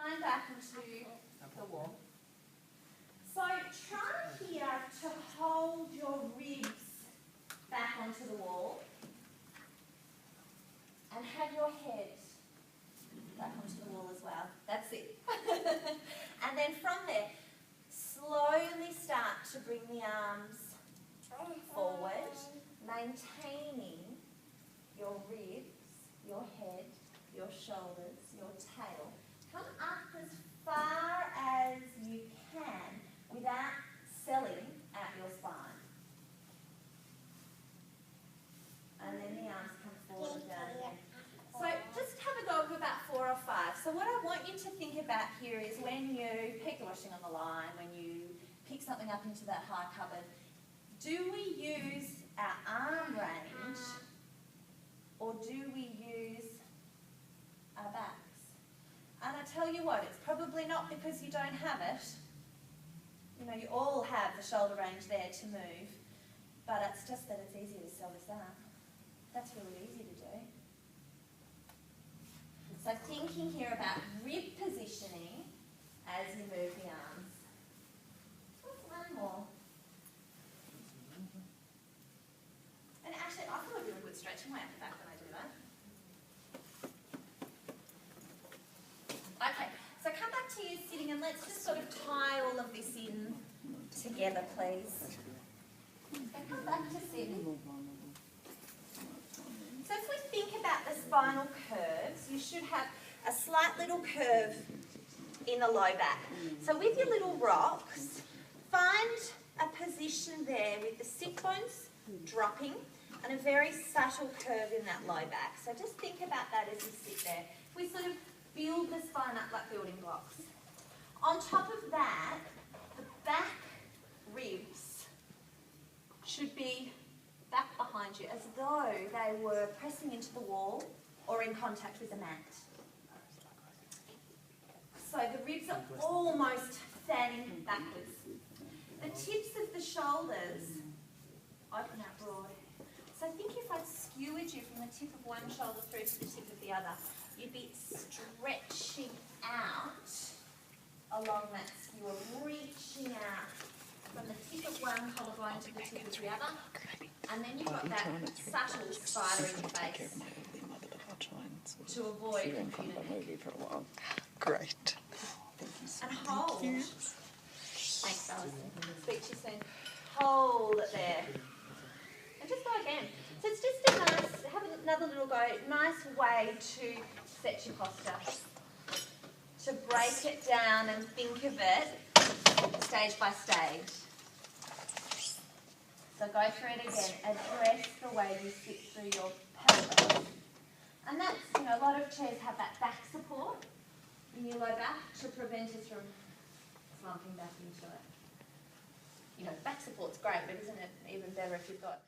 Spine back into the wall. So try here to hold your ribs back onto the wall and have your head back onto the wall as well. That's it. And then from there, slowly start to bring the arms forward, maintaining your ribs, your head, your shoulders, your tail. Come up as far as you can without selling at your spine. And then the arms come forward and down again. So just have a go of about 4 or 5. So what I want you to think about here is when you pick the washing on the line, when you pick something up into that high cupboard, do we use our arm range or do we use our backs? And I tell you what, it's probably not because you don't have it. You know, you all have the shoulder range there to move, but it's just that it's easier to sell this out. That's really easy to do. So thinking here about rib positioning as you move the arms. Just one more. And actually, I feel a really good stretch in my upper back when I do that. Okay, so come back to you sitting and let's just sort of tie all of this in together, please. So come back to sitting. So if we think about the spinal curves, you should have a slight little curve in the low back. So with your little rocks, find a position there with the sit bones dropping and a very subtle curve in that low back. So just think about that as you sit there. We sort of build the spine up like building blocks. On top of that, the back ribs should be back behind you as though they were pressing into the wall or in contact with the mat. So the ribs are almost fanning backwards. The tips of the shoulders open out broad. So think if I skewered you from the tip of one shoulder through to the tip of the other, you'd be stretching out along that skewer, reaching out from the tip of one collarbone to the tip of the other. And then you've got that subtle spider in your face to avoid confusion. Great. And hold. Thanks, Alison. Speak to you soon. Hold it there. And just go again. So it's just a nice, have another little go, nice way to set your posture. To break it down and think of it stage by stage. So go through it again. Address the way you sit through your pelvis. And that's, you know, a lot of chairs have that back support in your low back to prevent us from slumping back into it. You know, back support's great, but isn't it even better if you've got